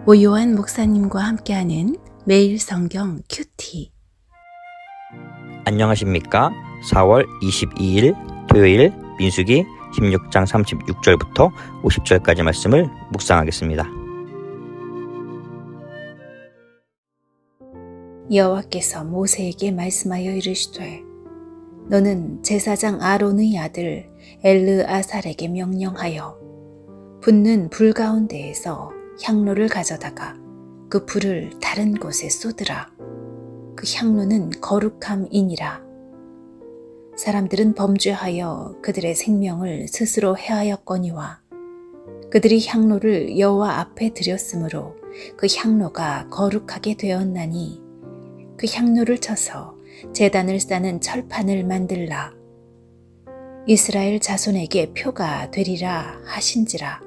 오요한 목사님과 함께하는 매일 성경 큐티. 안녕하십니까? 4월 22일 토요일 민수기 16장 36절부터 50절까지 말씀을 묵상하겠습니다. 여호와께서 모세에게 말씀하여 이르시되 너는 제사장 아론의 아들 엘르아살에게 명령하여 붙는 불 가운데에서 향로를 가져다가 그 불을 다른 곳에 쏟으라. 그 향로는 거룩함이니라. 사람들은 범죄하여 그들의 생명을 스스로 해하였거니와 그들이 향로를 여호와 앞에 드렸으므로 그 향로가 거룩하게 되었나니 그 향로를 쳐서 제단을 싸는 철판을 만들라. 이스라엘 자손에게 표가 되리라 하신지라.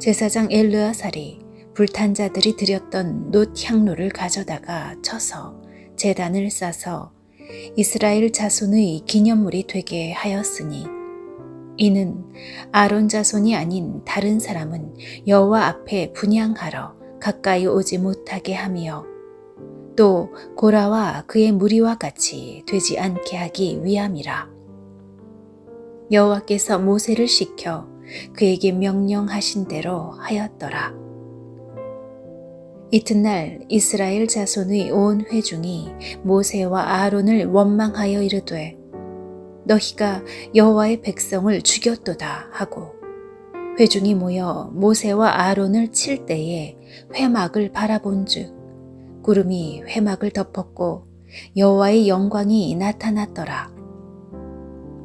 제사장 엘르아살이 불탄 자들이 드렸던 놋 향로를 가져다가 쳐서 제단을 싸서 이스라엘 자손의 기념물이 되게 하였으니 이는 아론 자손이 아닌 다른 사람은 여호와 앞에 분향하러 가까이 오지 못하게 하며 또 고라와 그의 무리와 같이 되지 않게 하기 위함이라. 여호와께서 모세를 시켜 그에게 명령하신 대로 하였더라. 이튿날 이스라엘 자손의 온 회중이 모세와 아론을 원망하여 이르되 너희가 여호와의 백성을 죽였도다 하고 회중이 모여 모세와 아론을 칠 때에 회막을 바라본즉 구름이 회막을 덮었고 여호와의 영광이 나타났더라.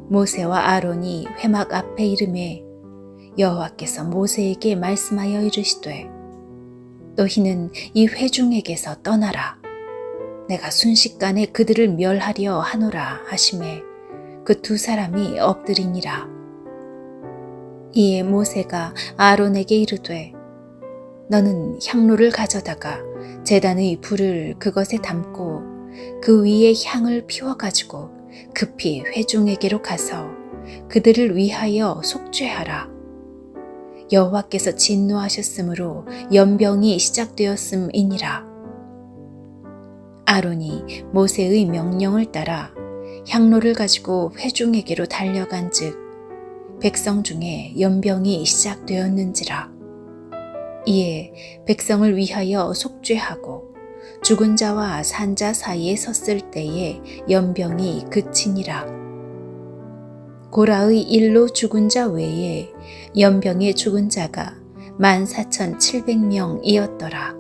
모세와 아론이 회막 앞에 이르매 여호와께서 모세에게 말씀하여 이르시되 너희는 이 회중에게서 떠나라. 내가 순식간에 그들을 멸하려 하노라 하시매 그 두 사람이 엎드리니라. 이에 모세가 아론에게 이르되 너는 향로를 가져다가 제단의 불을 그것에 담고 그 위에 향을 피워가지고 급히 회중에게로 가서 그들을 위하여 속죄하라. 여호와께서 진노하셨으므로 연병이 시작되었음이니라. 아론이 모세의 명령을 따라 향로를 가지고 회중에게로 달려간즉 백성 중에 연병이 시작되었는지라. 이에 백성을 위하여 속죄하고 죽은 자와 산 자 사이에 섰을 때에 연병이 그치니라. 고라의 일로 죽은 자 외에 연병에 죽은 자가 14,700명이었더라.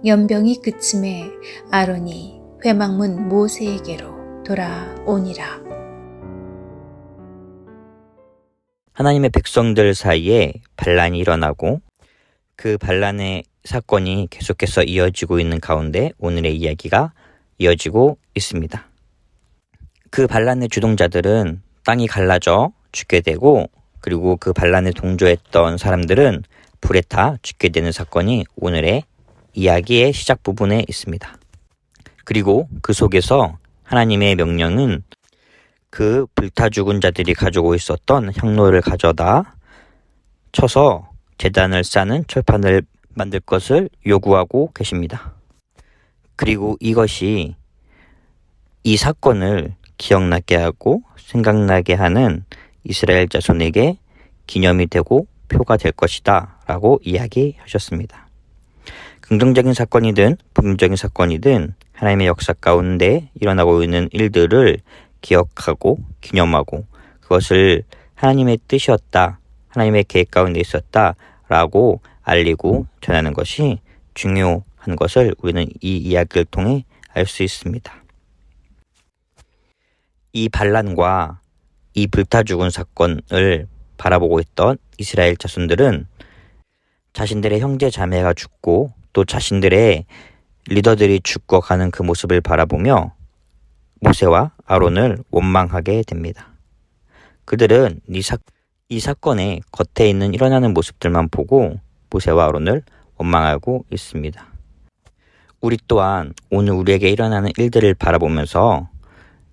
연병이 그침에 아론이 회막문 모세에게로 돌아오니라. 하나님의 백성들 사이에 반란이 일어나고 그 반란의 사건이 계속해서 이어지고 있는 가운데 오늘의 이야기가 이어지고 있습니다. 그 반란의 주동자들은 땅이 갈라져 죽게 되고 그리고 그 반란에 동조했던 사람들은 불에 타 죽게 되는 사건이 오늘의 이야기의 시작 부분에 있습니다. 그리고 그 속에서 하나님의 명령은 그 불타 죽은 자들이 가지고 있었던 향로를 가져다 쳐서 제단을 싸는 철판을 만들 것을 요구하고 계십니다. 그리고 이것이 이 사건을 기억나게 하고 생각나게 하는 이스라엘 자손에게 기념이 되고 표가 될 것이다 라고 이야기하셨습니다. 긍정적인 사건이든 부정적인 사건이든 하나님의 역사 가운데 일어나고 있는 일들을 기억하고 기념하고 그것을 하나님의 뜻이었다, 하나님의 계획 가운데 있었다 라고 알리고 전하는 것이 중요한 것을 우리는 이 이야기를 통해 알 수 있습니다. 이 반란과 이 불타 죽은 사건을 바라보고 있던 이스라엘 자손들은 자신들의 형제 자매가 죽고 또 자신들의 리더들이 죽어가는 그 모습을 바라보며 모세와 아론을 원망하게 됩니다. 그들은 이 사건의 겉에 있는 일어나는 모습들만 보고 모세와 아론을 원망하고 있습니다. 우리 또한 오늘 우리에게 일어나는 일들을 바라보면서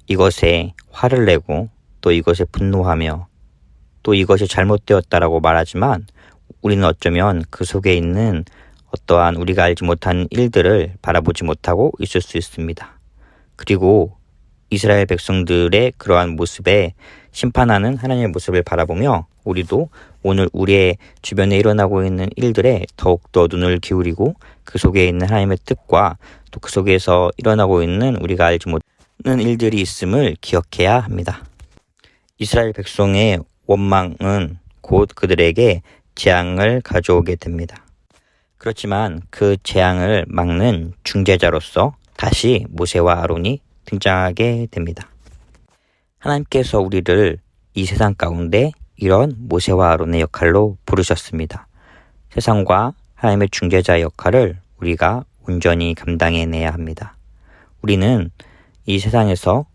이것에 화를 내고 또 이것에 분노하며 또 이것이 잘못되었다라고 말하지만 우리는 어쩌면 그 속에 있는 어떠한 우리가 알지 못한 일들을 바라보지 못하고 있을 수 있습니다. 그리고 이스라엘 백성들의 그러한 모습에 심판하는 하나님의 모습을 바라보며 우리도 오늘 우리의 주변에 일어나고 있는 일들에 더욱더 눈을 기울이고 그 속에 있는 하나님의 뜻과 또 그 속에서 일어나고 있는 우리가 알지 못하는 일들이 있음을 기억해야 합니다. 이스라엘 백성의 원망은 곧 그들에게 재앙을 가져오게 됩니다. 그렇지만 그 재앙을 막는 중재자로서 다시 모세와 아론이 등장하게 됩니다. 하나님께서 우리를 이 세상 가운데 이런 모세와 아론의 역할로 부르셨습니다. 세상과 하나님의 중재자 역할을 우리가 온전히 감당해내야 합니다. 우리는 이 세상에서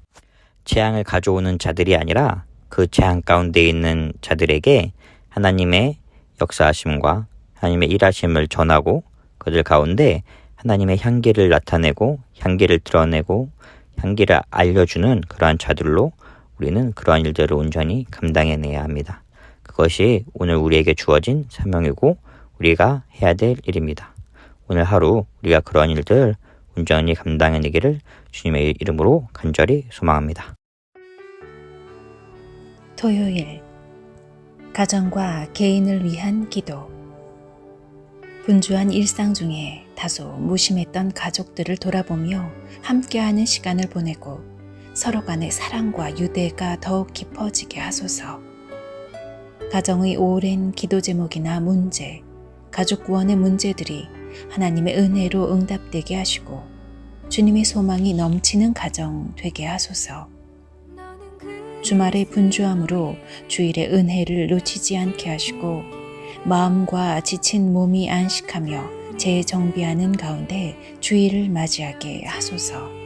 재앙을 가져오는 자들이 아니라 그 재앙 가운데 있는 자들에게 하나님의 역사하심과 하나님의 일하심을 전하고 그들 가운데 하나님의 향기를 나타내고 향기를 드러내고 향기를 알려주는 그러한 자들로 우리는 그러한 일들을 온전히 감당해내야 합니다. 그것이 오늘 우리에게 주어진 사명이고 우리가 해야 될 일입니다. 오늘 하루 우리가 그러한 일들 온전히 감당해내기를 주님의 이름으로 간절히 소망합니다. 토요일 가정과 개인을 위한 기도. 분주한 일상 중에 다소 무심했던 가족들을 돌아보며 함께하는 시간을 보내고 서로 간의 사랑과 유대가 더욱 깊어지게 하소서. 가정의 오랜 기도 제목이나 문제, 가족 구원의 문제들이 하나님의 은혜로 응답되게 하시고 주님의 소망이 넘치는 가정 되게 하소서. 주말의 분주함으로 주일의 은혜를 놓치지 않게 하시고 마음과 지친 몸이 안식하며 재정비하는 가운데 주일을 맞이하게 하소서.